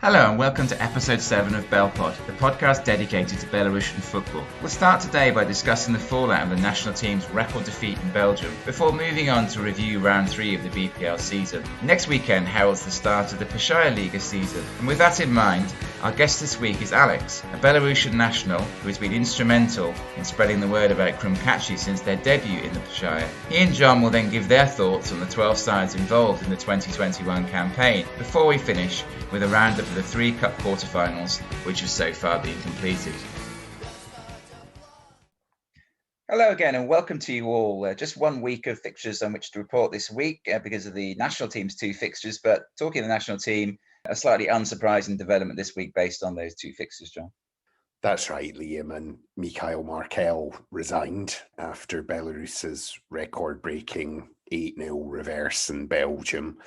Hello and welcome to episode 7 of Belpod, the podcast dedicated to Belarusian football. We'll start today by discussing the fallout of the national team's record defeat in Belgium, before moving on to review round 3 of the BPL season. Next weekend heralds the start of the Pershaya Liga season, and with that in mind, our guest this week is Alex, a Belarusian national who has been instrumental in spreading the word about Krumkachi since their debut in the Pershaya. He and John will then give their thoughts on the 12 sides involved in the 2021 campaign, before we finish with a roundup of the 3 cup quarterfinals which have so far been completed. Hello again and welcome to you all. Just 1 week of fixtures on which to report this week because of the national team's 2 fixtures, but talking of the national team, a slightly unsurprising development this week based on those 2 fixtures, John. That's right, Liam, and Mikhail Markel resigned after Belarus's record-breaking 8-0 reverse in Belgium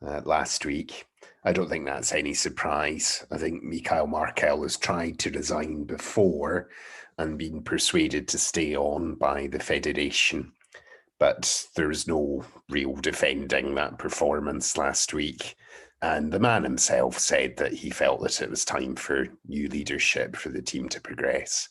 last week. I don't think that's any surprise. I think Mikhail Markel has tried to resign before and been persuaded to stay on by the federation, but there's no real defending that performance last week. And the man himself said that he felt that it was time for new leadership for the team to progress.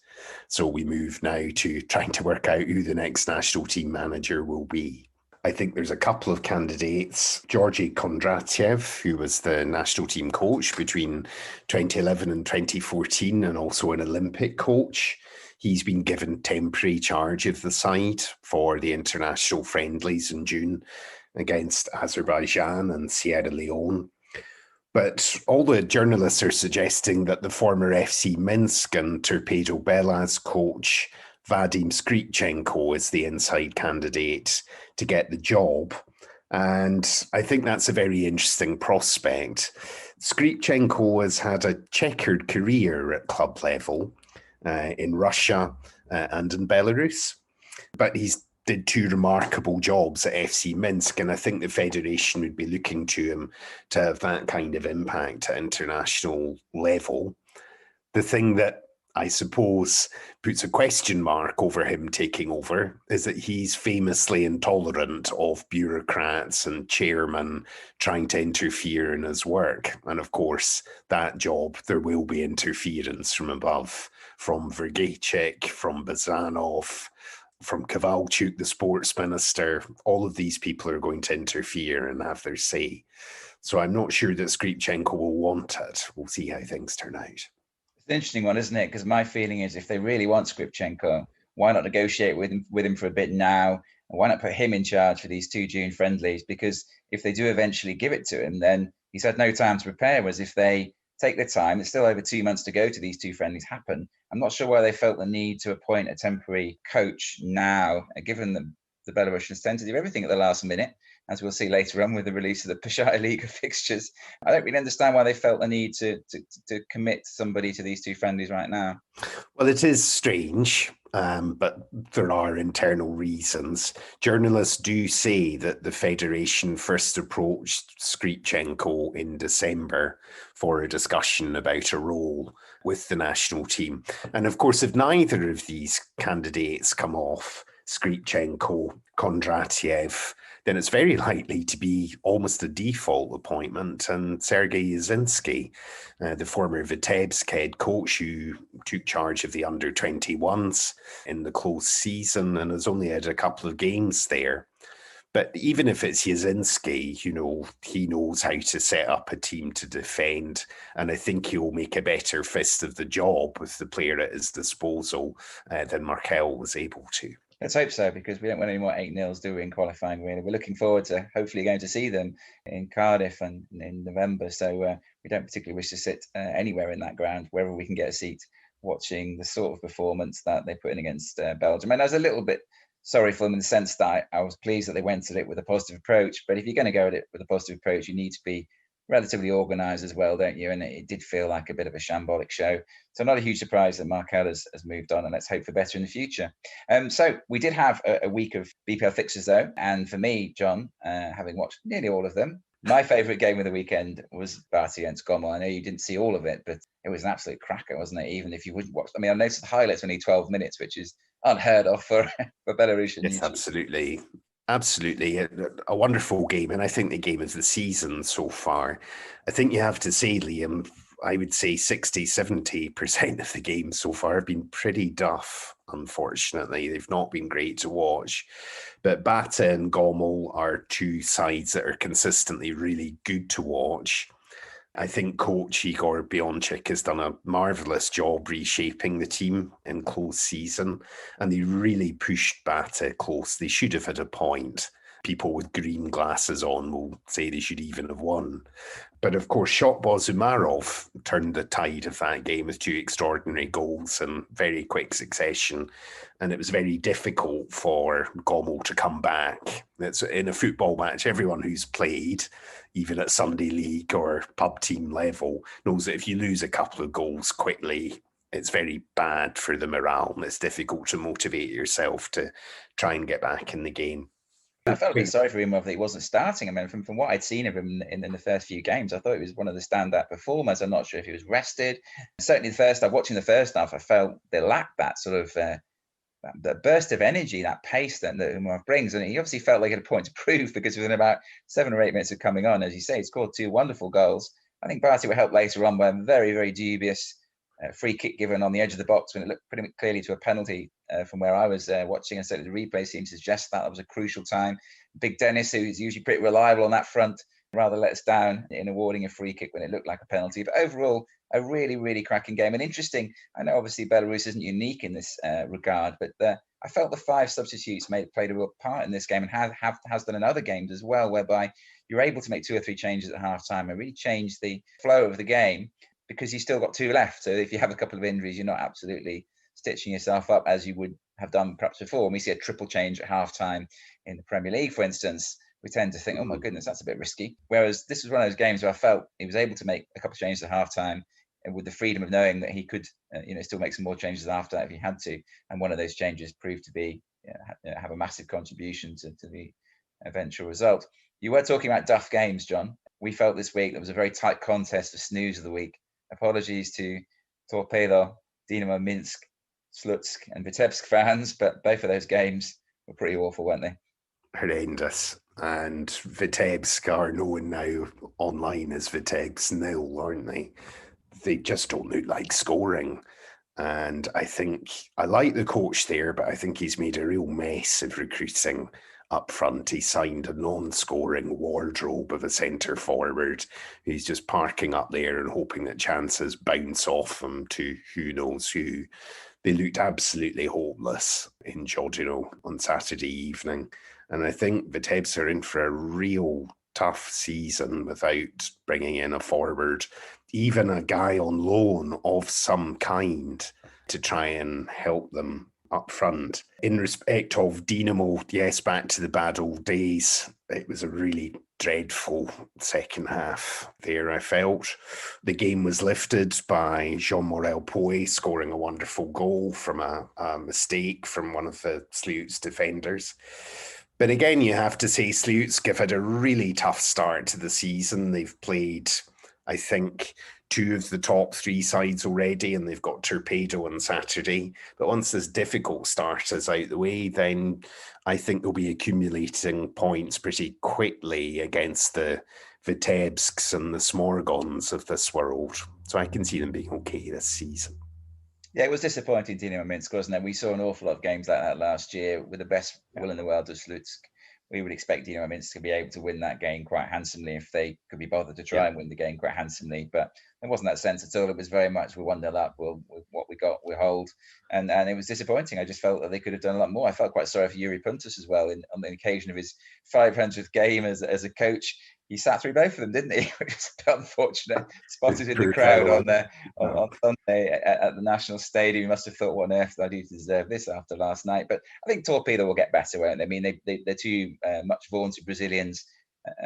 So we move now to trying to work out who the next national team manager will be. I think there's a couple of candidates. Georgy Kondratiev, who was the national team coach between 2011 and 2014, and also an Olympic coach. He's been given temporary charge of the side for the international friendlies in June against Azerbaijan and Sierra Leone. But all the journalists are suggesting that the former FC Minsk and Torpedo Belas coach Vadim Skripchenko is the inside candidate to get the job. And I think that's a very interesting prospect. Skripchenko has had a checkered career at club level in Russia and in Belarus, but he's did 2 remarkable jobs at FC Minsk, and I think the federation would be looking to him to have that kind of impact at international level. The thing that I suppose puts a question mark over him taking over is that he's famously intolerant of bureaucrats and chairmen trying to interfere in his work. And of course, that job, there will be interference from above, from Vergachik, from Bazanov, from Kowalczuk, the sports minister. All of these people are going to interfere and have their say. So I'm not sure that Skripchenko will want it. We'll see how things turn out. It's an interesting one, isn't it? Because my feeling is if they really want Skripchenko, why not negotiate with him for a bit now? And why not put him in charge for these 2 June friendlies? Because if they do eventually give it to him, then he's had no time to prepare. Whereas if they take their time, it's still over 2 months to go to these 2 friendlies happen. I'm not sure why they felt the need to appoint a temporary coach now, given that the Belarusians tend to do everything at the last minute, as we'll see later on with the release of the Pershaya Liga fixtures. I don't really understand why they felt the need to commit somebody to these 2 friendlies right now. Well, it is strange, but there are internal reasons. Journalists do say that the federation first approached Skripchenko in December for a discussion about a role with the national team. And of course, if neither of these candidates come off, Skripchenko, Kondratiev, then it's very likely to be almost a default appointment. And Sergei Yazinski, the former Vitebsk head coach who took charge of the under-21s in the close season and has only had a couple of games there. But even if it's Yazinski, he knows how to set up a team to defend. And I think he'll make a better fist of the job with the player at his disposal than Markel was able to. Let's hope so, because we don't want any more 8-0s, do we, in qualifying, really. We're looking forward to hopefully going to see them in Cardiff and in November. So we don't particularly wish to sit anywhere in that ground, wherever we can get a seat, watching the sort of performance that they put in against Belgium. And I was a little bit sorry for them in the sense that I was pleased that they went at it with a positive approach. But if you're going to go at it with a positive approach, you need to be relatively organised as well, don't you? And it did feel like a bit of a shambolic show. So not a huge surprise that Markel has moved on, and let's hope for better in the future. So we did have a week of BPL fixtures though. And for me, John, having watched nearly all of them, my favourite game of the weekend was Barty against Gommel. I know you didn't see all of it, but it was an absolute cracker, wasn't it? Even if you wouldn't watch. I mean, I noticed the highlights only 12 minutes, which is unheard of for Belarusian Yes, YouTube. absolutely. Absolutely. A wonderful game. And I think the game of the season so far. I think you have to say, Liam, I would say 60, 70% of the games so far have been pretty duff, unfortunately. They've not been great to watch. But Bata and Gommel are two sides that are consistently really good to watch. I think coach Igor Bionchik has done a marvellous job reshaping the team in close season, and they really pushed Bata close. They should have had a point. People with green glasses on will say they should even have won. But of course, Shotboz Umarov turned the tide of that game with two extraordinary goals in very quick succession. And it was very difficult for Gommel to come back. It's in a football match, everyone who's played, even at Sunday League or pub team level, knows that if you lose a couple of goals quickly, it's very bad for the morale and it's difficult to motivate yourself to try and get back in the game. I felt a bit sorry for him that he wasn't starting. I mean, from what I'd seen of him in the first few games, I thought he was one of the standout performers. I'm not sure if he was rested. Certainly, watching the first half, I felt they lacked that sort of that burst of energy, that pace that Umar brings. And he obviously felt like he had a point to prove because within about 7 or 8 minutes of coming on, as you say, he scored 2 wonderful goals. I think Barty will help later on by a very, very dubious free kick given on the edge of the box when it looked pretty clearly to a penalty from where I was watching. And certainly the replay seemed to suggest that was a crucial time. Big Dennis, who's usually pretty reliable on that front, rather let us down in awarding a free kick when it looked like a penalty. But overall, a really, really cracking game. And interesting, I know obviously Belarus isn't unique in this regard, but I felt the 5 substitutes played a real part in this game and has done in other games as well, whereby you're able to make 2 or 3 changes at half-time and really change the flow of the game because you still got 2 left. So if you have a couple of injuries, you're not absolutely stitching yourself up as you would have done perhaps before. When we see a triple change at half-time in the Premier League, for instance, we tend to think, oh my goodness, that's a bit risky. Whereas this was one of those games where I felt he was able to make a couple of changes at halftime and with the freedom of knowing that he could, still make some more changes after that if he had to. And one of those changes proved to be have a massive contribution to the eventual result. You were talking about duff games, John. We felt this week there was a very tight contest for snooze of the week. Apologies to Torpedo, Dinamo Minsk, Slutsk, and Vitebsk fans, but both of those games were pretty awful, weren't they? Horrendous. And Vitebsk are known now online as Vitebsk nil, aren't they? They just don't look like scoring. And I think I like the coach there, but I think he's made a real mess of recruiting up front. He signed a non-scoring wardrobe of a centre forward who's just parking up there and hoping that chances bounce off him to who knows who. They looked absolutely hopeless in Giorgino on Saturday evening. And I think Vitebsk are in for a real tough season without bringing in a forward, even a guy on loan of some kind to try and help them up front. In respect of Dinamo, yes, back to the bad old days. It was a really dreadful second half there, I felt. The game was lifted by Jean-Morel Poe scoring a wonderful goal from a mistake from one of the Slutsk defenders. But again, you have to say Slutsk have had a really tough start to the season. They've played, I think, 2 of the top 3 sides already, and they've got Torpedo on Saturday. But once this difficult start is out the way, then I think they'll be accumulating points pretty quickly against the Vitebsks and the Smorgons of this world. So I can see them being okay this season. Yeah, it was disappointing, Dinamo Minsk, wasn't it? We saw an awful lot of games like that last year with the best will in the world of Slutsk. We would expect Dinamo Minsk to be able to win that game quite handsomely if they could be bothered to try and win the game quite handsomely. But it wasn't that sense at all. It was very much we're 1-0 up. With what we got, we hold. And it was disappointing. I just felt that they could have done a lot more. I felt quite sorry for Yuri Puntus as well on the occasion of his 500th game as a coach. He sat through both of them, didn't he? Which is a bit unfortunate. Spotted in the crowd on Sunday at the National Stadium. He must have thought, what on earth did I do to deserve this after last night? But I think Torpedo will get better, won't they? I mean, they're 2 much vaunted Brazilians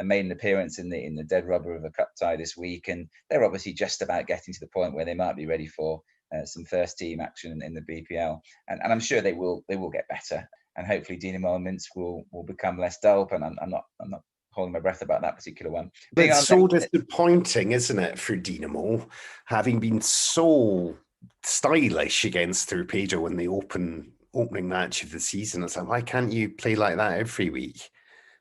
made an appearance in the dead rubber of a cup tie this week, and they're obviously just about getting to the point where they might be ready for some first team action in the BPL. And I'm sure they will get better, and hopefully Dinamo Minsk will become less dull. And I'm not holding my breath about that particular one. It's so disappointing, isn't it, for Dinamo, having been so stylish against Torpedo in the open opening match of the season. It's like, why can't you play like that every week?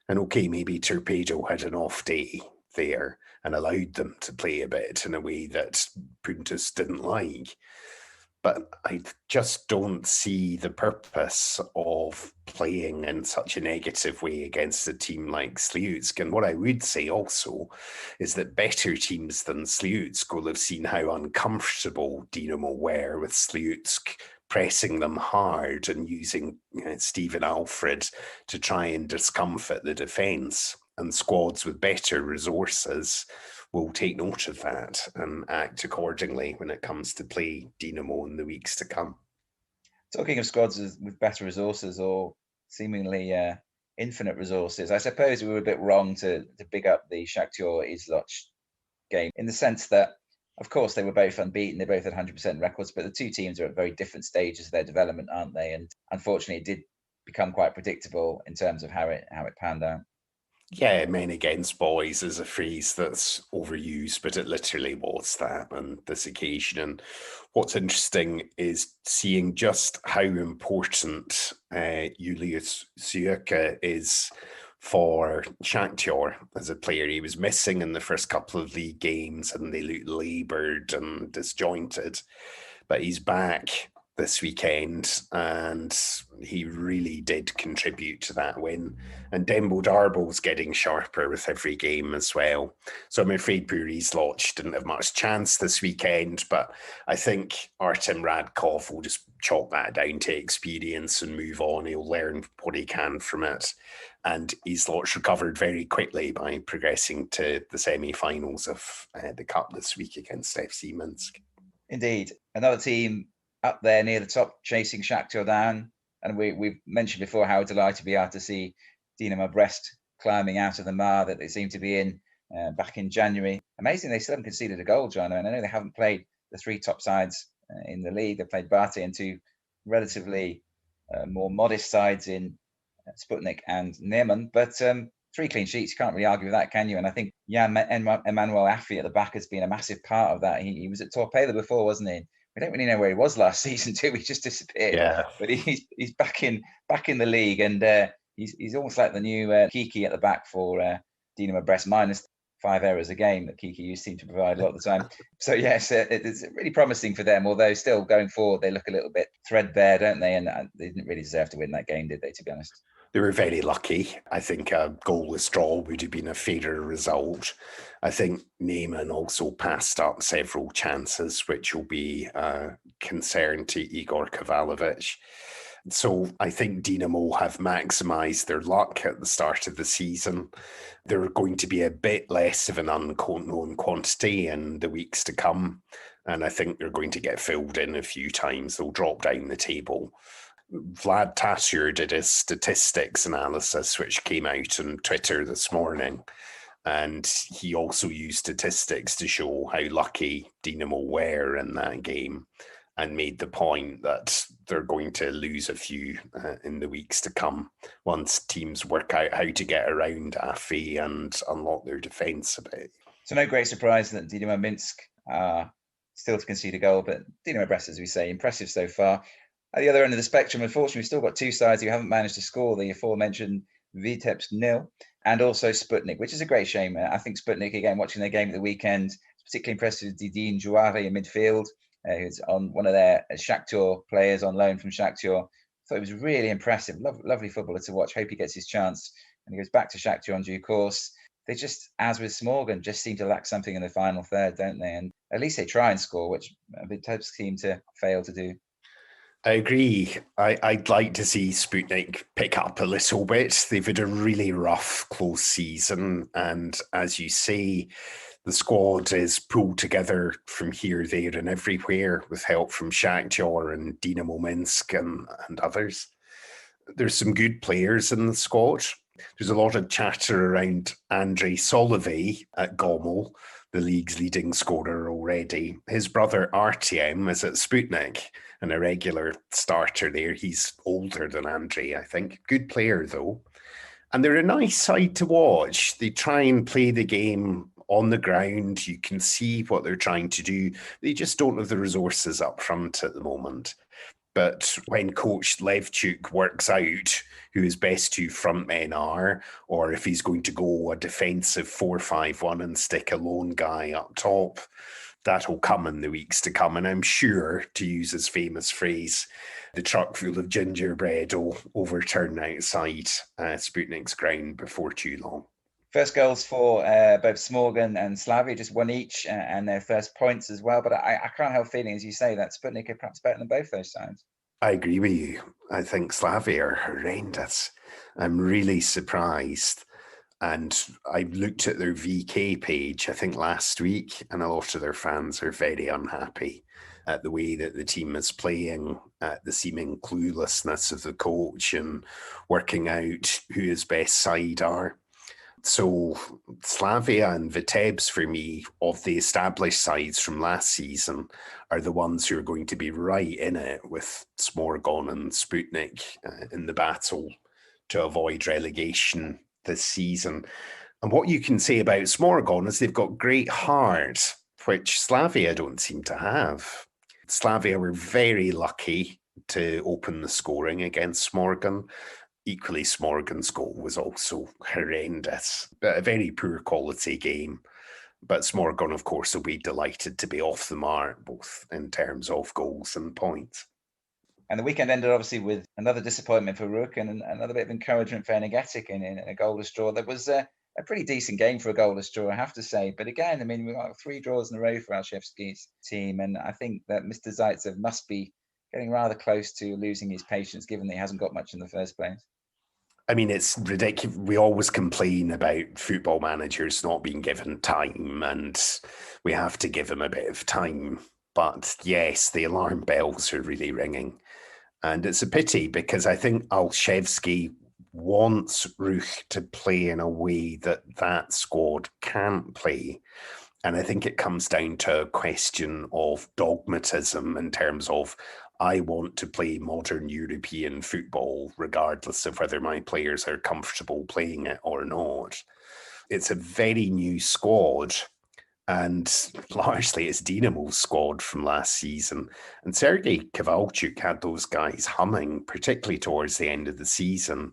And okay, maybe Torpedo had an off day there and allowed them to play a bit in a way that Puntus didn't like. But I just don't see the purpose of playing in such a negative way against a team like Slutsk. And what I would say also is that better teams than Slutsk will have seen how uncomfortable Dinamo were with Slutsk pressing them hard and using Stephen Alfred to try and discomfort the defence. And squads with better resources will take note of that and act accordingly when it comes to play Dinamo in the weeks to come. Talking of squads with better resources or seemingly infinite resources, I suppose we were a bit wrong to big up the Shakhtar Izloch game in the sense that, of course, they were both unbeaten. They both had 100% records, but the two teams are at very different stages of their development, aren't they? And unfortunately, it did become quite predictable in terms of how it panned out. Yeah, men against boys is a phrase that's overused, but it literally was that on this occasion. And what's interesting is seeing just how important Julius Sueka is for Shakhtar as a player. He was missing in the first couple of league games and they looked laboured and disjointed, but he's back this weekend and he really did contribute to that win. And Dembo Darbo's getting sharper with every game as well. So I'm afraid Buri's Lodge didn't have much chance this weekend, but I think Artem Radkov will just chalk that down to experience and move on. He'll learn what he can from it. And Izloch recovered very quickly by progressing to the semi-finals of the Cup this week against FC Minsk. Indeed. Another team up there near the top chasing Shakhtar down. And we've mentioned before how delighted we are to see Dinamo Brest climbing out of the mire that they seem to be in back in January. Amazing, they still haven't conceded a goal, John. And I know they haven't played the three top sides in the league. They've played Bate and two relatively more modest sides in Sputnik and Neman. But three clean sheets, you can't really argue with that, can you? And I think Jan Emmanuel Affi at the back has been a massive part of that. He was at Torpedo before, wasn't he? We don't really know where he was last season too. He just disappeared. Yeah. But he's back in the league, and he's almost like the new Kiki at the back for Dinamo Brest, minus 5 errors a game that Kiki used to provide a lot of the time. So yes, it's really promising for them. Although still going forward, they look a little bit threadbare, don't they? And they didn't really deserve to win that game, did they? To be honest. They were very lucky. I think a goalless draw would have been a fairer result. I think Neyman also passed up several chances, which will be a concern to Igor Kavalovic. So I think Dinamo have maximised their luck at the start of the season. They're going to be a bit less of an unknown quantity in the weeks to come. And I think they're going to get filled in a few times. They'll drop down the table. Vlad Tasur did his statistics analysis, which came out on Twitter this morning. And he also used statistics to show how lucky Dinamo were in that game and made the point that they're going to lose a few in the weeks to come once teams work out how to get around Afi and unlock their defence a bit. So no great surprise that Dinamo Minsk are still to concede a goal, but Dinamo Brest, as we say, impressive so far. At the other end of the spectrum, unfortunately, we've still got two sides who haven't managed to score, the aforementioned Vitebsk nil and also Sputnik, which is a great shame. I think Sputnik, again, watching their game at the weekend, particularly impressed with Didine Jouari in midfield, who's on one of their Shakhtar players on loan from Shakhtar. Thought it was really impressive. Lovely footballer to watch. Hope he gets his chance and he goes back to Shakhtar in due course. They just, as with Smorgon, just seem to lack something in the final third, don't they? And at least they try and score, which Vitebsk seem to fail to do. I agree. I'd like to see Sputnik pick up a little bit. They've had a really rough, close season. And as you say, the squad is pulled together from here, there, and everywhere with help from Shakhtar and Dinamo Minsk and others. There's some good players in the squad. There's a lot of chatter around Andrei Solovey at Gomel, the league's leading scorer already. His brother Artyom is at Sputnik and a regular starter there. He's older than Andrei, I think. Good player, though. And they're a nice side to watch. They try and play the game on the ground. You can see what they're trying to do. They just don't have the resources up front at the moment. but when Coach Levchuk works out who his best two front men are, or if he's going to go a defensive 4-5-1 and stick a lone guy up top, that'll come in the weeks to come. And I'm sure, to use his famous phrase, the truck full of gingerbread will overturn outside Sputnik's ground before too long. First goals for both Smorgon and Slavia, just one each, and their first points as well. But I can't help feeling, as you say, that Sputnik are perhaps better than both those sides. I agree with you. I think Slavia are horrendous. I'm really surprised. And I looked at their VK page, I think last week, and a lot of their fans are very unhappy at the way that the team is playing, at the seeming cluelessness of the coach and working out who his best side are. So Slavia and Vitebs, for me, of the established sides from last season, are the ones who are going to be right in it with Smorgon and Sputnik in the battle to avoid relegation this season. And what you can say about Smorgon is they've got great heart, which Slavia don't seem to have. Slavia were very lucky to open the scoring against Smorgon. Equally, Smorgon's goal was also horrendous. A very poor quality game. But Smorgon, of course, will be delighted to be off the mark, both in terms of goals and points. And the weekend ended, obviously, with another disappointment for Rook and another bit of encouragement for Energetic in a goalless draw. That was a pretty decent game for a goalless draw, I have to say. But again, I mean, we've got 3 draws in a row for Alshevsky's team. And I think that Mr. Zaitsev must be getting rather close to losing his patience, given that he hasn't got much in the first place. I mean, it's ridiculous. We always complain about football managers not being given time, and we have to give him a bit of time. But yes, the alarm bells are really ringing. And it's a pity because I think Alshevsky wants Ruch to play in a way that squad can't play. And I think it comes down to a question of dogmatism in terms of I want to play modern European football, regardless of whether my players are comfortable playing it or not. It's a very new squad, and largely it's Dinamo's squad from last season. And Sergei Kovalchuk had those guys humming, particularly towards the end of the season.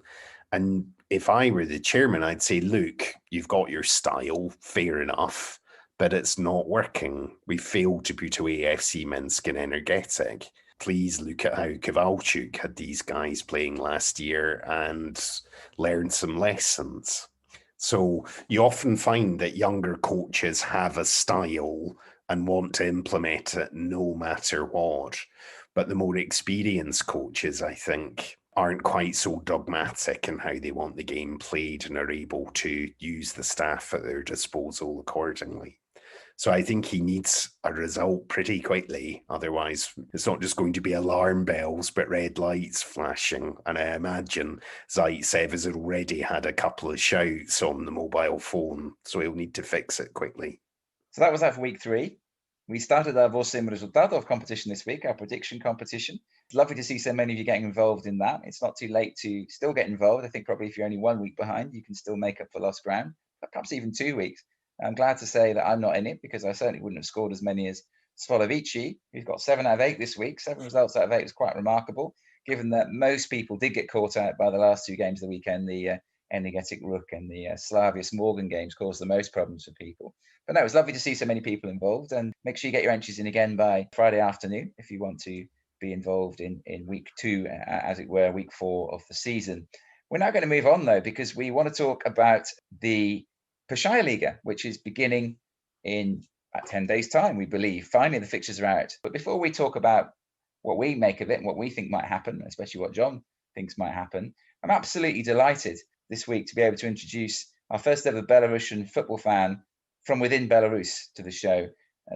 And if I were the chairman, I'd say, look, you've got your style, fair enough, but it's not working. We failed to put away FC Minsk and Energetic. Please look at how Kovalchuk had these guys playing last year and learn some lessons. So you often find that younger coaches have a style and want to implement it no matter what. But the more experienced coaches, I think, aren't quite so dogmatic in how they want the game played and are able to use the staff at their disposal accordingly. So I think he needs a result pretty quickly. Otherwise, it's not just going to be alarm bells, but red lights flashing. And I imagine Zaitsev has already had a couple of shouts on the mobile phone, so he'll need to fix it quickly. So that was that for week 3. We started our Vosim Resultatov competition this week, our prediction competition. It's lovely to see so many of you getting involved in that. It's not too late to still get involved. I think probably if you're only 1 week behind, you can still make up for lost ground, perhaps even 2 weeks. I'm glad to say that I'm not in it because I certainly wouldn't have scored as many as Svolovici, who's got 7 out of 8 this week. 7 results out of 8 is quite remarkable, given that most people did get caught out by the last 2 games of the weekend. The Energetic Rook and the Slavia Smorgon games caused the most problems for people. But no, it was lovely to see so many people involved. And make sure you get your entries in again by Friday afternoon if you want to be involved in week 2, as it were, week 4 of the season. We're now going to move on, though, because we want to talk about the Pershaya Liga, which is beginning in about 10 days' time, we believe. Finally, the fixtures are out. But before we talk about what we make of it and what we think might happen, especially what John thinks might happen, I'm absolutely delighted this week to be able to introduce our first ever Belarusian football fan from within Belarus to the show.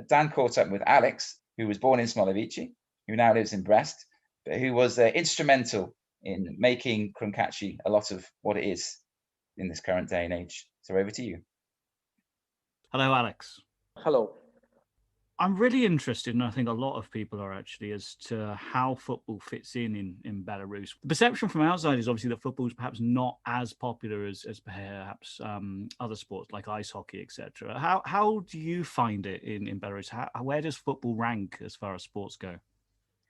Dan caught up with Alex, who was born in Smolovici, who now lives in Brest, but who was instrumental in making Krumkachi a lot of what it is in this current day and age. So over to you. Hello, Alex. Hello. I'm really interested, and I think a lot of people are actually, as to how football fits in Belarus. The perception from outside is obviously that football is perhaps not as popular as perhaps other sports like ice hockey, etc. How do you find it in Belarus? Where does football rank as far as sports go?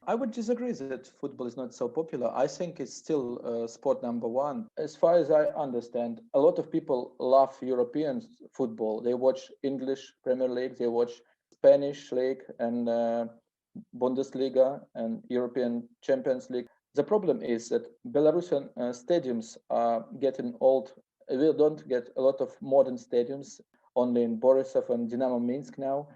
I would disagree that football is not so popular. I think it's still sport number one. As far as I understand, a lot of people love European football. They watch English Premier League, they watch Spanish League and Bundesliga and European Champions League. The problem is that Belarusian stadiums are getting old. We don't get a lot of modern stadiums, only in Borisov and Dynamo Minsk now.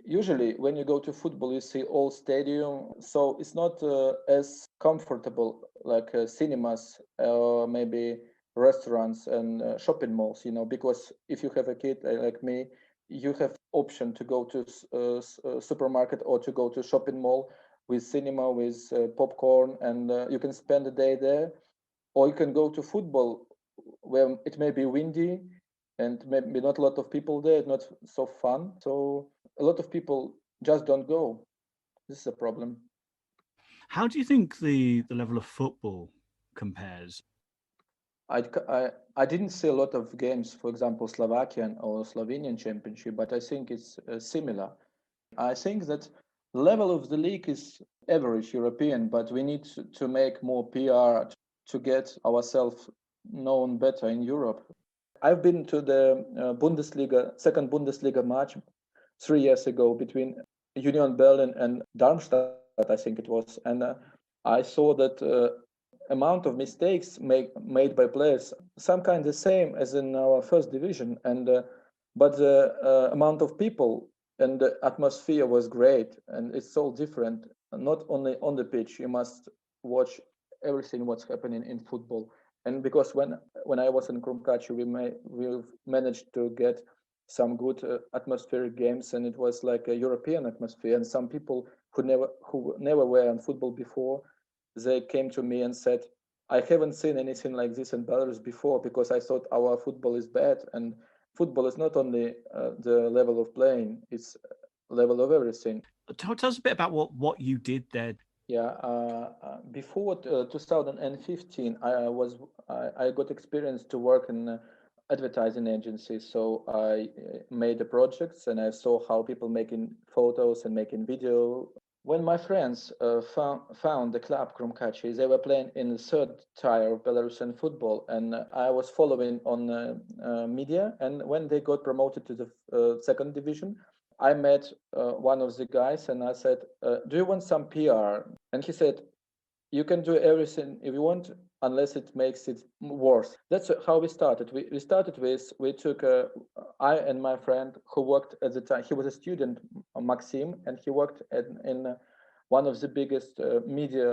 Usually, when you go to football, you see old stadium, so it's not as comfortable like cinemas or maybe restaurants and shopping malls. Because if you have a kid like me, you have option to go to supermarket or to go to shopping mall with cinema, with popcorn, and you can spend a day there, or you can go to football where it may be windy and maybe not a lot of people there, not so fun. So a lot of people just don't go. This is a problem. How do you think the level of football compares? I didn't see a lot of games, for example, Slovakian or Slovenian championship, but I think it's similar. I think that level of the league is average European, but we need to make more PR to get ourselves known better in Europe. I've been to the second Bundesliga match 3 years ago between Union Berlin and Darmstadt, I think it was, and I saw that amount of mistakes made by players, some kind the same as in our first division, and but the amount of people and the atmosphere was great, and it's so different. Not only on the pitch, you must watch everything what's happening in football. And because when I was in Krumkachi, we managed to get some good atmospheric games, and it was like a European atmosphere. And some people who never were in football before, they came to me and said, I haven't seen anything like this in Belarus before, because I thought our football is bad. And football is not only the level of playing, it's level of everything. Tell us a bit about what you did there. Yeah, before 2015, I got experience to work in advertising agencies. So I made the projects and I saw how people making photos and making video. When my friends found the club Krumkachi, they were playing in the third tier of Belarusian football, and I was following on media. And when they got promoted to the second division, I met one of the guys and I said, do you want some PR? And he said, you can do everything if you want, unless it makes it worse. That's how we started. We started with, I and my friend who worked at the time, he was a student, Maxim, and he worked in one of the biggest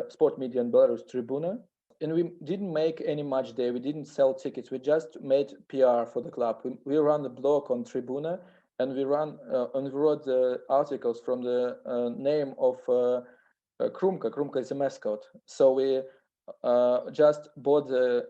sport media in Belarus, Tribuna. And we didn't make any match day. We didn't sell tickets. We just made PR for the club. We ran the blog on Tribuna, and we wrote the articles from the name of Krumka. Krumka is a mascot. So we just bought a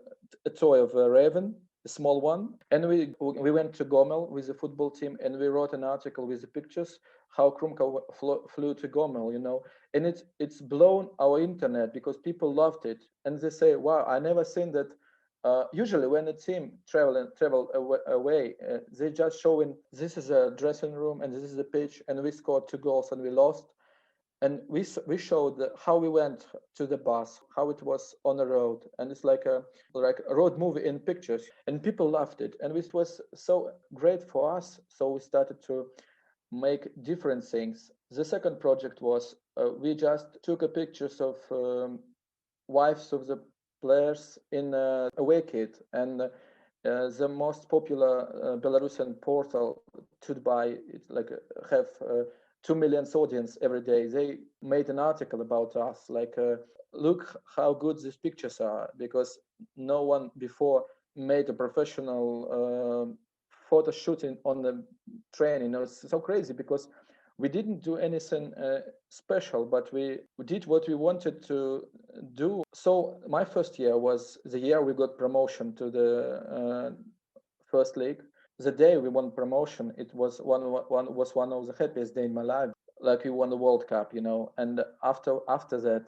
toy of a raven, a small one, and we went to Gomel with the football team, and we wrote an article with the pictures how Krumka flew to Gomel, and it's blown our internet because people loved it, and they say, "Wow, I never seen that." Usually, when a team travel away, they just showing this is a dressing room and this is the pitch, and we scored 2 goals and we lost. And we showed how we went to the bus, how it was on the road, and it's like a road movie in pictures, and people loved it, and it was so great for us. So we started to make different things. The second project was we just took pictures of wives of the players in away kit, and the most popular Belarusian portal Tudbay, it's like have 2 million audience every day. They made an article about us, like look how good these pictures are, because no one before made a professional photo shooting on the training. It was so crazy because we didn't do anything special, but we did what we wanted to do. So my first year was the year we got promotion to the first league. The day we won promotion, it was one of the happiest day in my life. Like we won the World Cup, And after that,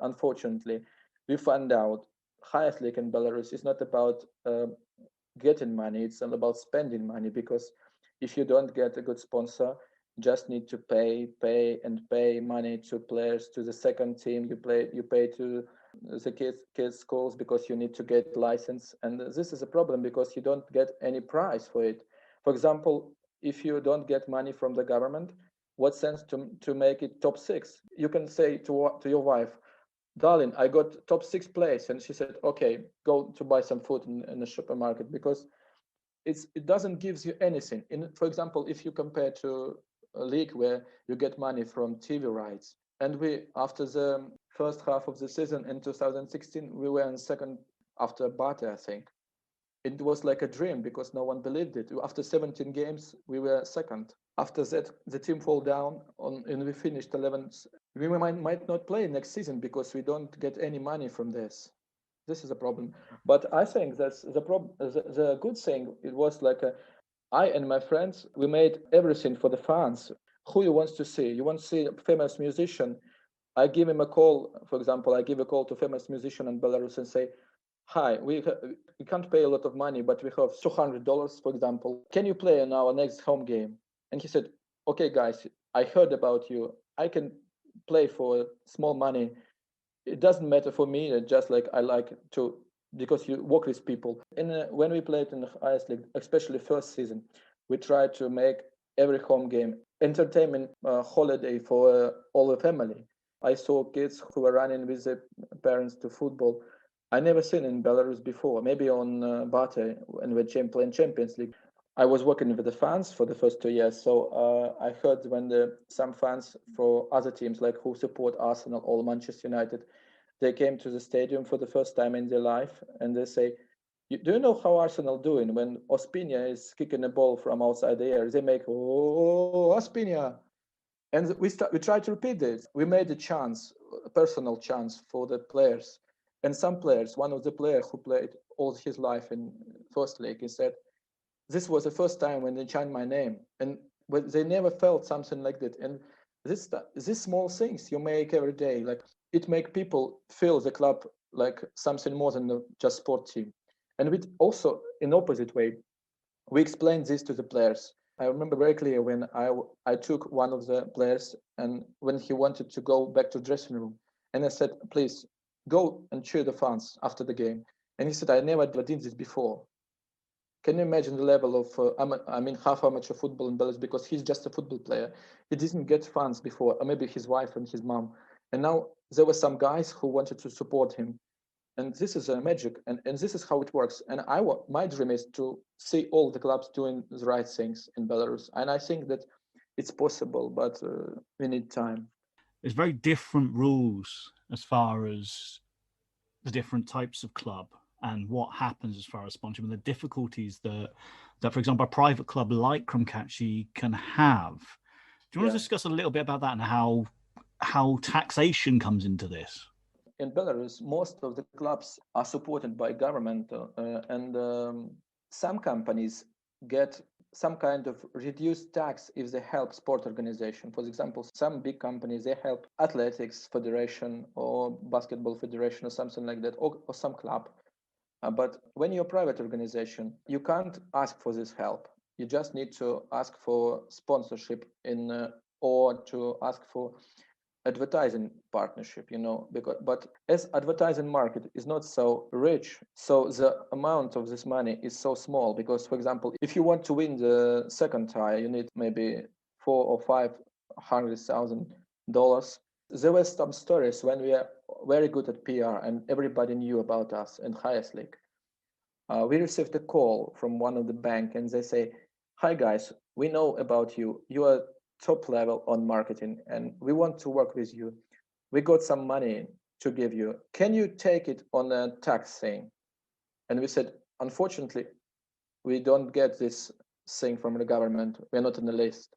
unfortunately, we found out highest league in Belarus is not about getting money; it's all about spending money. Because if you don't get a good sponsor, just need to pay money to players, to the second team. You pay to the kids schools because you need to get license, and this is a problem because you don't get any prize for it. For example, if you don't get money from the government, what sense to make it top 6? You can say to your wife, darling, I got top 6 place, and she said, okay, go to buy some food in the supermarket, because it doesn't give you anything. For example, if you compare to a league where you get money from TV rights, and we, after the first half of the season in 2016, we were in second after Bate, I think. It was like a dream because no one believed it. After 17 games, we were second. After that, the team fall down and we finished 11th. We might not play next season because we don't get any money from this. This is a problem. But I think that's the problem. The good thing, it was like I and my friends, we made everything for the fans. Who you wants to see? You want to see a famous musician? I give him a call. For example, I give a call to famous musician in Belarus and say, hi, we can't pay a lot of money, but we have $200, for example. Can you play in our next home game? And he said, okay, guys, I heard about you. I can play for small money. It doesn't matter for me. Just like I like to, because you work with people. And when we played in the highest league, especially first season, we tried to make every home game entertainment holiday for all the family. I saw kids who were running with their parents to football. I never seen in Belarus before. Maybe on Bate when we're playing Champions League. I was working with the fans for the first 2 years, so I heard when some fans for other teams, like who support Arsenal or Manchester United, they came to the stadium for the first time in their life, and they say, "Do you know how Arsenal doing when Ospina is kicking a ball from outside the air? They make oh Ospina." And we try to repeat this. We made a personal chance for the players. And some players, one of the players who played all his life in first league, he said, this was the first time when they chant my name. And they never felt something like that. And these small things you make every day, like it make people feel the club like something more than just sport team. And we also, in opposite way, we explained this to the players. I remember very clearly when I took one of the players and when he wanted to go back to dressing room, and I said, please go and cheer the fans after the game. And he said, I never did this before. Can you imagine the level of, half amateur football in Belarus, because he's just a football player. He didn't get fans before, or maybe his wife and his mom. And now there were some guys who wanted to support him. And this is a magic, and this is how it works. And my dream is to see all the clubs doing the right things in Belarus. And I think that it's possible, but we need time. There's very different rules as far as the different types of club and what happens as far as sponsorship and the difficulties that, for example, a private club like Kromkachi can have. Do you want to discuss a little bit about that and how taxation comes into this? In Belarus, most of the clubs are supported by government, and some companies get some kind of reduced tax if they help sport organization. For example, some big companies, they help athletics federation or basketball federation or something like that, or some club. But when you're a private organization, you can't ask for this help. You just need to ask for sponsorship or to ask for advertising partnership, but as advertising market is not so rich, so the amount of this money is so small, because for example, if you want to win the second tire, you need maybe $400,000 or $500,000. There were some stories when we are very good at PR and everybody knew about us in highest league. We received a call from one of the bank and they say, hi guys, we know about you. You are top level on marketing and we want to work with you. We got some money to give you. Can you take it on a tax thing? And we said, unfortunately, we don't get this thing from the government. We're not on the list.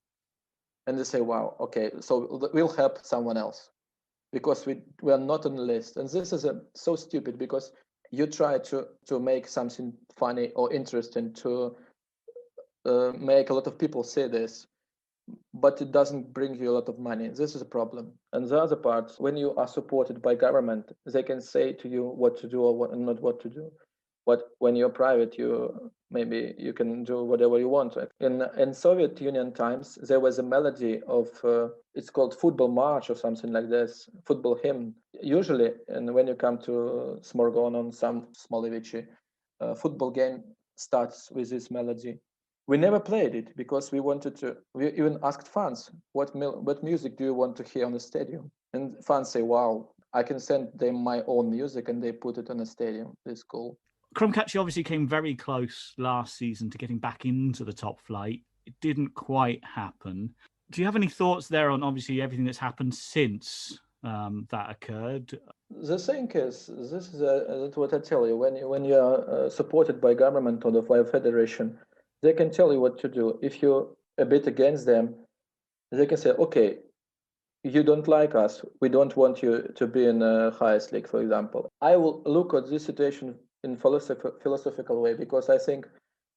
And they say, wow, okay, so we'll help someone else because we are not on the list. And this is so stupid because you try to make something funny or interesting to make a lot of people say this, but it doesn't bring you a lot of money. This is a problem. And the other part, when you are supported by government, they can say to you what to do or not what to do. But when you're private, maybe you can do whatever you want. In Soviet Union times, there was a melody of it's called football march or something like this, football hymn. Usually, and when you come to Smorgon on some Smolevici, football game starts with this melody. We never played it because we wanted to. We even asked fans, what music do you want to hear on the stadium? And fans say, wow, I can send them my own music, and they put it on the stadium. It's cool. Krumkachi obviously came very close last season to getting back into the top flight. It didn't quite happen. Do you have any thoughts there on obviously everything that's happened since that occurred? The thing is, this is what I tell you. When you are supported by government or the by federation, they can tell you what to do. If you're a bit against them, they can say, okay, you don't like us. We don't want you to be in the highest league, for example. I will look at this situation in philosophical way, because I think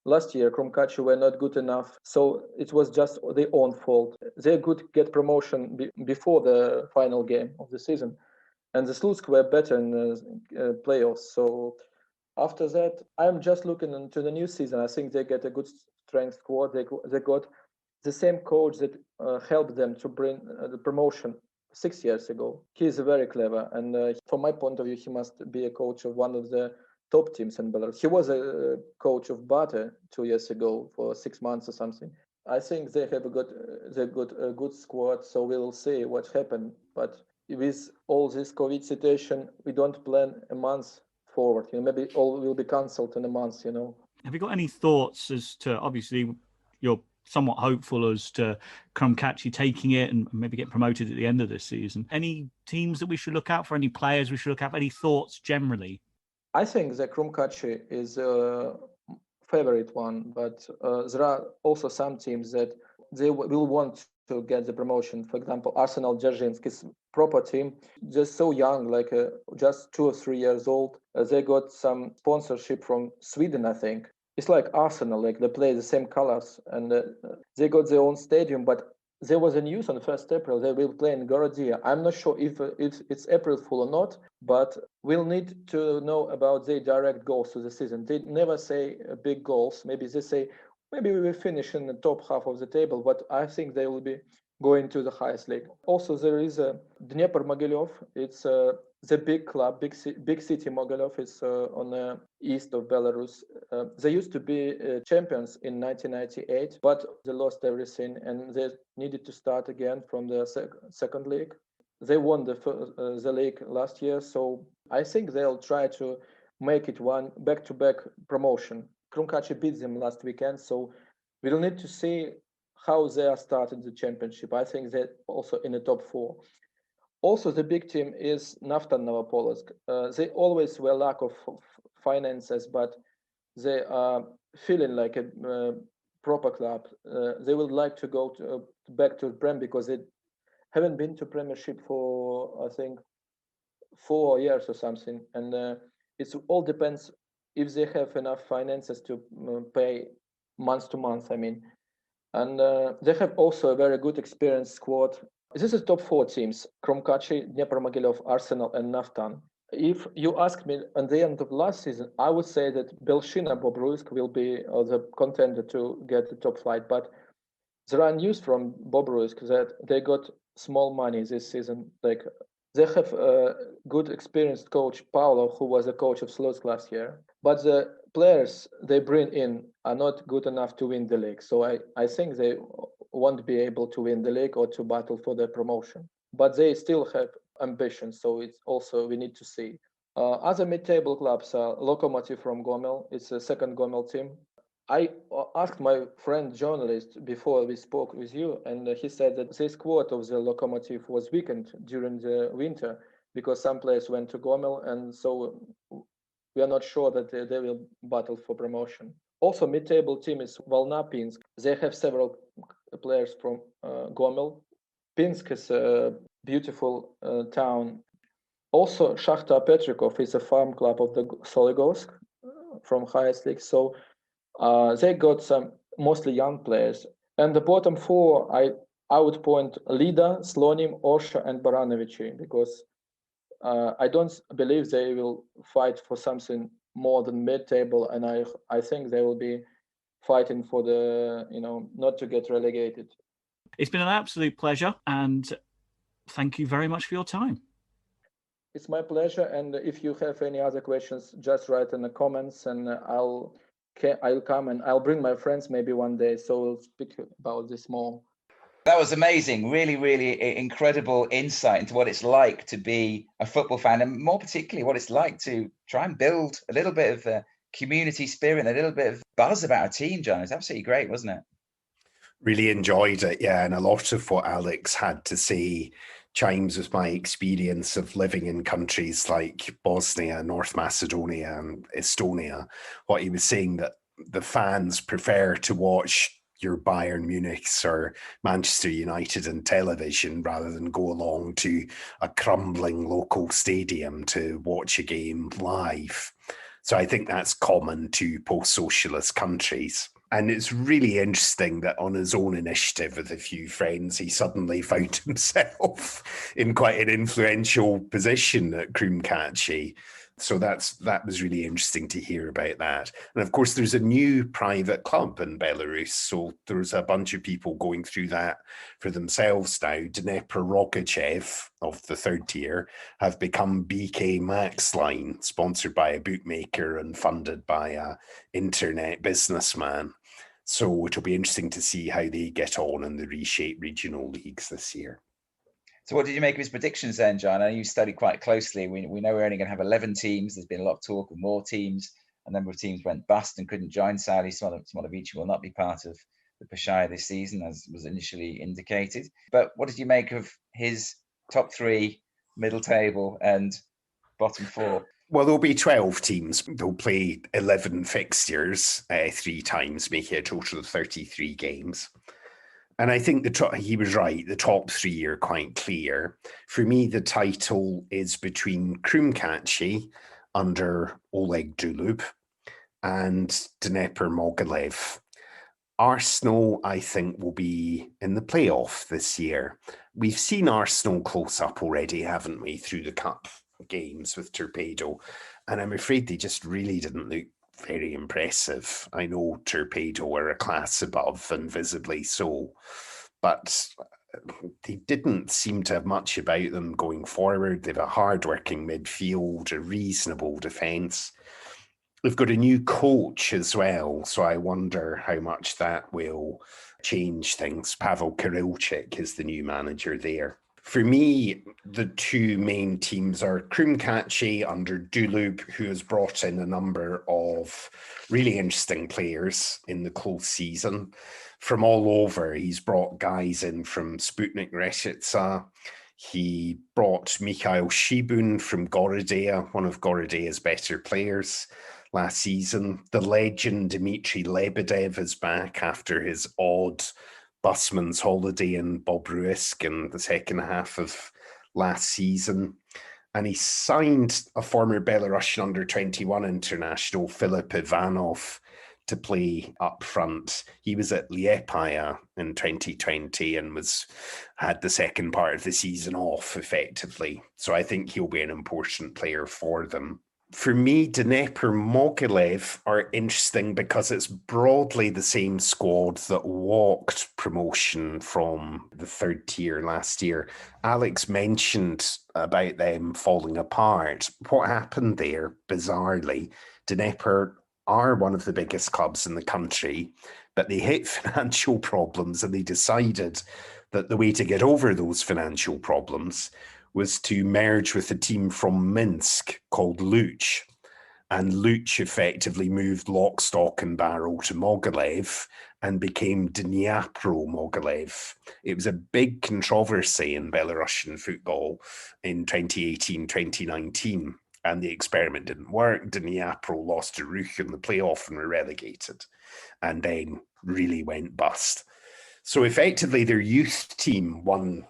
last year Krumkachi were not good enough, so it was just their own fault. They could get promotion before the final game of the season, and the Slutsk were better in playoffs. So after that, I'm just looking into the new season. I think they get a good strength squad. They got the same coach that helped them to bring the promotion 6 years ago. He is very clever, and from my point of view, he must be a coach of one of the top teams in Belarus. He was a coach of Bata 2 years ago for 6 months or something. I think they have a good squad, so we will see what happened. But with all this COVID situation, we don't plan a month forward. Maybe all will be cancelled in a month. Have you got any thoughts as to, obviously, you're somewhat hopeful as to Krumkachi taking it and maybe get promoted at the end of this season? Any teams that we should look out for? Any players we should look out for? Any thoughts generally? I think that Krumkachi is a favorite one, but there are also some teams that they will want to get the promotion. For example, Arsenal Dzerzhinsk is proper team, just so young, like just 2 or 3 years old. They got some sponsorship from Sweden, I think. It's like Arsenal, like they play the same colors, and they got their own stadium. But there was a news on 1st April they will play in Gorodia. I'm not sure if it's April Fool or not, but we'll need to know about their direct goals to the season. They never say big goals. Maybe they say, maybe we will finish in the top half of the table, but I think they will be going to the highest league. Also, there is a Dnepr Mogilev. It's the big club, big city Mogilev. It's on the east of Belarus. They used to be champions in 1998, but they lost everything and they needed to start again from the second league. They won the league last year, so I think they'll try to make it one back-to-back promotion. Krumkachi beat them last weekend, so we'll need to see how they are starting the championship. I think they're also in the top 4. Also, the big team is Naftan Novopolotsk. They always were lack of finances, but they are feeling like a proper club. They would like to go back to Prem because they haven't been to Premiership for, I think, 4 years or something. And it all depends if they have enough finances to pay month to month, I mean. And they have also a very good experienced squad. This is top 4 teams: Krumkachi, Dnepr Mogilev, Arsenal, and Naftan. If you ask me at the end of last season, I would say that Belshina Bobruisk will be the contender to get the top flight. But there are news from Bobruisk that they got small money this season. Like they have a good experienced coach, Paolo, who was a coach of Slutsk last year. But the players they bring in are not good enough to win the league. So I think they won't be able to win the league or to battle for the promotion. But they still have ambitions. So it's also, we need to see. Other mid-table clubs are Lokomotiv from Gomel. It's a second Gomel team. I asked my friend journalist before we spoke with you, and he said that this squad of the Lokomotiv was weakened during the winter because some players went to Gomel, and so we are not sure that they will battle for promotion. Also, mid-table team is Volna Pinsk. They have several players from Gomel. Pinsk is a beautiful town. Also, Shakhtar Petrikov is a farm club of the Soligorsk from highest league. So they got some mostly young players. And the bottom 4, I would point Lida, Slonim, Orsha, and Baranovici, because I don't believe they will fight for something more than mid-table, and I think they will be fighting for the, not to get relegated. It's been an absolute pleasure, and thank you very much for your time. It's my pleasure, and if you have any other questions, just write in the comments, and I'll come and I'll bring my friends maybe one day, so we'll speak about this more. That was amazing. Really, really incredible insight into what it's like to be a football fan, and more particularly what it's like to try and build a little bit of community spirit and a little bit of buzz about a team, John. It's absolutely great, wasn't it? Really enjoyed it, yeah. And a lot of what Alex had to say chimes with my experience of living in countries like Bosnia, North Macedonia, and Estonia. What he was saying, that the fans prefer to watch your Bayern Munich's or Manchester United on television rather than go along to a crumbling local stadium to watch a game live. So I think that's common to post-socialist countries. And it's really interesting that on his own initiative with a few friends, he suddenly found himself in quite an influential position at Krumkachi. So that was really interesting to hear about that. And of course, there's a new private club in Belarus. So there's a bunch of people going through that for themselves now. Dnepr Rogachev of the third tier have become BK Max Line, sponsored by a bookmaker and funded by an internet businessman. So it'll be interesting to see how they get on in the reshaped regional leagues this year. So what did you make of his predictions then, John? I know you studied quite closely. We know we're only going to have 11 teams. There's been a lot of talk of more teams. A number of teams went bust and couldn't join. Sadly, Smodovici will not be part of the Pershaya this season, as was initially indicated. But what did you make of his top three, middle table, and bottom four? Well, there'll be 12 teams. They'll play 11 fixtures 3 times, making a total of 33 games. And I think he was right. The top 3 are quite clear. For me, the title is between Krumkachi under Oleg Dulub and Dnepr Mogilev. Arsenal, I think, will be in the playoff this year. We've seen Arsenal close up already, haven't we, through the cup games with Torpedo. And I'm afraid they just really didn't look very impressive. I know Torpedo are a class above, and visibly so, but they didn't seem to have much about them going forward. They've a hard-working midfield, a reasonable defence. They've got a new coach as well, so I wonder how much that will change things. Pavel Kirilchik is the new manager there. For me, the 2 main teams are Krumkachi under Dulub, who has brought in a number of really interesting players in the close season. From all over, he's brought guys in from Sputnik Reshetsa. He brought Mikhail Shibun from Gorodea, one of Gorodea's better players last season. The legend Dmitry Lebedev is back after his odd busman's holiday in Bobruisk in the second half of last season. And he signed a former Belarusian under-21 international, Filip Ivanov, to play up front. He was at Liepaja in 2020 and had the second part of the season off effectively. So I think he'll be an important player for them. For me, Dnepr Mogilev are interesting because it's broadly the same squad that walked promotion from the third tier last year. Alex mentioned about them falling apart. What happened there, bizarrely, Dnepr are one of the biggest clubs in the country, but they hit financial problems and they decided that the way to get over those financial problems was to merge with a team from Minsk called Luch. And Luch effectively moved lock, stock and barrel to Mogilev and became Dnipro Mogilev. It was a big controversy in Belarusian football in 2018, 2019. And the experiment didn't work. Dnipro lost to Ruch in the playoff and were relegated. And then really went bust. So effectively their youth team won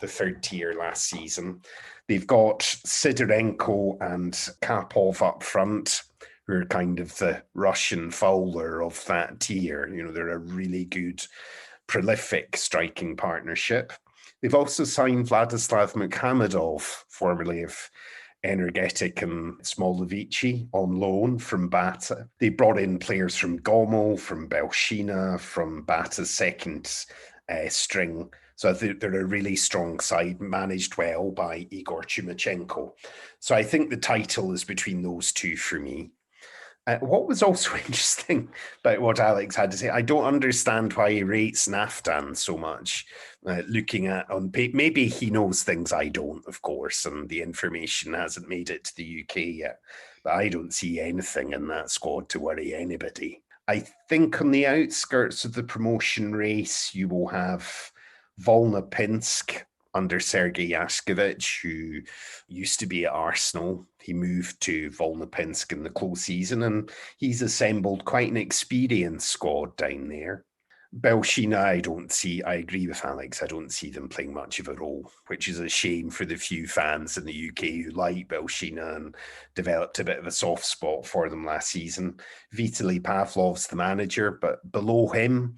the third tier last season. They've got Sidorenko and Karpov up front, who are kind of the Russian Fowler of that tier. You know, they're a really good, prolific striking partnership. They've also signed Vladislav Mukhamedov, formerly of Energetic and Smolovici on loan from Bata. They brought in players from Gomel, from Belshina, from Bata's second string. So I think they're a really strong side, managed well by Igor Chumachenko. So I think the title is between those two for me. What was also interesting about what Alex had to say, I don't understand why he rates Naftan so much. Looking at on paper, maybe he knows things I don't, of course, and the information hasn't made it to the UK yet. But I don't see anything in that squad to worry anybody. I think on the outskirts of the promotion race, you will have Volna Pinsk under Sergei Yashkovich, who used to be at Arsenal. He moved to Volna Pinsk in the close season, and he's assembled quite an experienced squad down there. Belshina, I agree with Alex, I don't see them playing much of a role, which is a shame for the few fans in the UK who like Belshina and developed a bit of a soft spot for them last season. Vitaly Pavlov's the manager, but below him,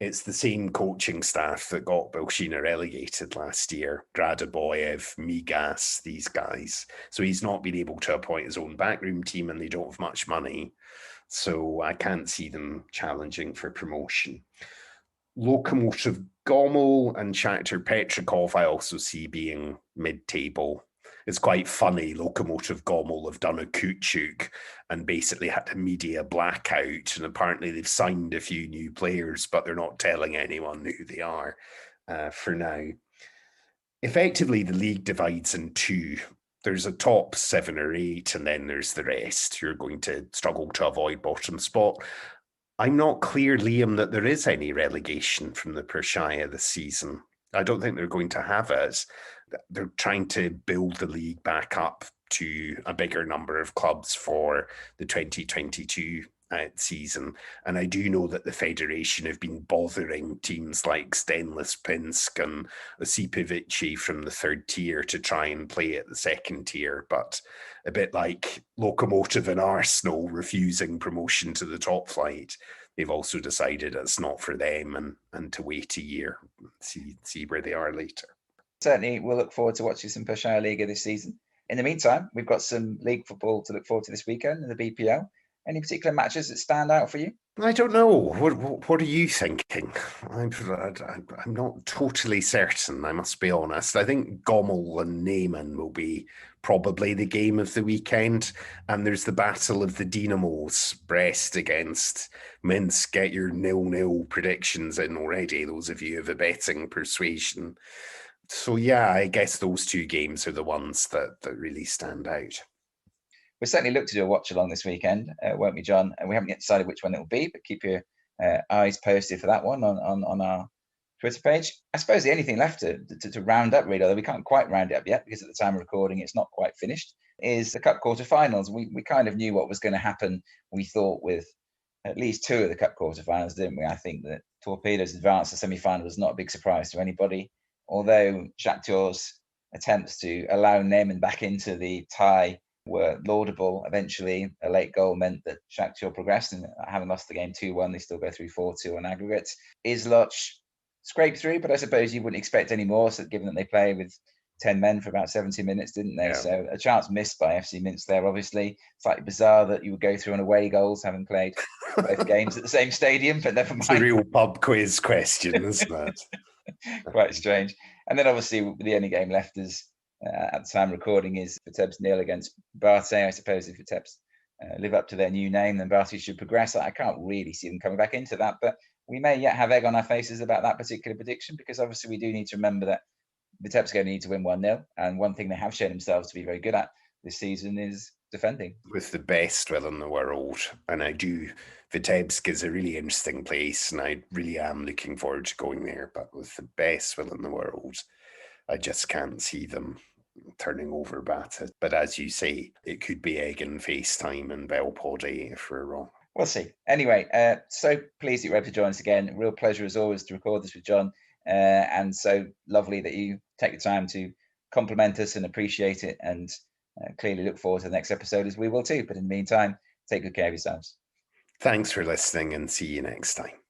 it's the same coaching staff that got Belshina relegated last year. Gradaboyev, Migas, these guys. So he's not been able to appoint his own backroom team and they don't have much money. So I can't see them challenging for promotion. Lokomotiv Gomel and Shakhtar Petrikov I also see being mid-table. It's quite funny. Lokomotiv Gomel have done a Kuchuk and basically had a media blackout. And apparently they've signed a few new players, but they're not telling anyone who they are for now. Effectively, the league divides in two. There's a top 7 or 8, and then there's the rest. You're going to struggle to avoid bottom spot. I'm not clear, Liam, that there is any relegation from the Pershaya this season. I don't think they're going to have it. They're trying to build the league back up to a bigger number of clubs for the 2022 season. And I do know that the Federation have been bothering teams like Stenlis Pinsk and Osipovici from the 3rd tier to try and play at the 2nd tier. But a bit like Lokomotiv and Arsenal refusing promotion to the top flight, they've also decided it's not for them and to wait a year, see where they are later. Certainly, we'll look forward to watching some Pershaya Liga this season. In the meantime, we've got some league football to look forward to this weekend in the BPL. Any particular matches that stand out for you? I don't know. What are you thinking? I'm not totally certain, I must be honest. I think Gomel and Neyman will be probably the game of the weekend. And there's the battle of the Dynamos, Brest against Minsk. Get your 0-0 predictions in already, those of you of a betting persuasion. So yeah, I guess those 2 games are the ones that really stand out. We'll certainly look to do a watch along this weekend, won't we, John? And we haven't yet decided which one it will be, but keep your eyes posted for that one on our Twitter page. I suppose the only thing left to round up, really, although we can't quite round it up yet because at the time of recording it's not quite finished, is the Cup quarterfinals. We kind of knew what was going to happen, we thought, with at least 2 of the Cup quarterfinals, didn't we? I think that Torpedo's advance to semi-final was not a big surprise to anybody, although Shakhtar's attempts to allow Neyman back into the tie were laudable. Eventually, a late goal meant that Shakhtar progressed, and having lost the game 2-1, they still go through 4-2 on aggregate. Isloch scraped through, but I suppose you wouldn't expect any more, so given that they play with 10 men for about 70 minutes, didn't they? Yeah. So a chance missed by FC Minsk there, obviously. Slightly bizarre that you would go through on away goals, having played both games at the same stadium, but never mind. It's a real pub quiz question, isn't it? Quite strange. And then obviously the only game left is at the time recording is Vitebsk nil against Bate. I suppose if Vitebsk live up to their new name, then Bate should progress. I can't really see them coming back into that, but we may yet have egg on our faces about that particular prediction, because obviously we do need to remember that Vitebsk only need to win 1-0, and one thing they have shown themselves to be very good at this season is defending. With the best will in the world, and Vitebsk is a really interesting place, and I really am looking forward to going there, but with the best will in the world, I just can't see them turning over Bata. But as you say, it could be egg and FaceTime and Belpoddy if we're wrong. We'll see. Anyway, so pleased that you're able to join us again. Real pleasure as always to record this with John. And so lovely that you take the time to compliment us and appreciate it, and clearly look forward to the next episode, as we will too. But in the meantime, take good care of yourselves. Thanks for listening, and see you next time.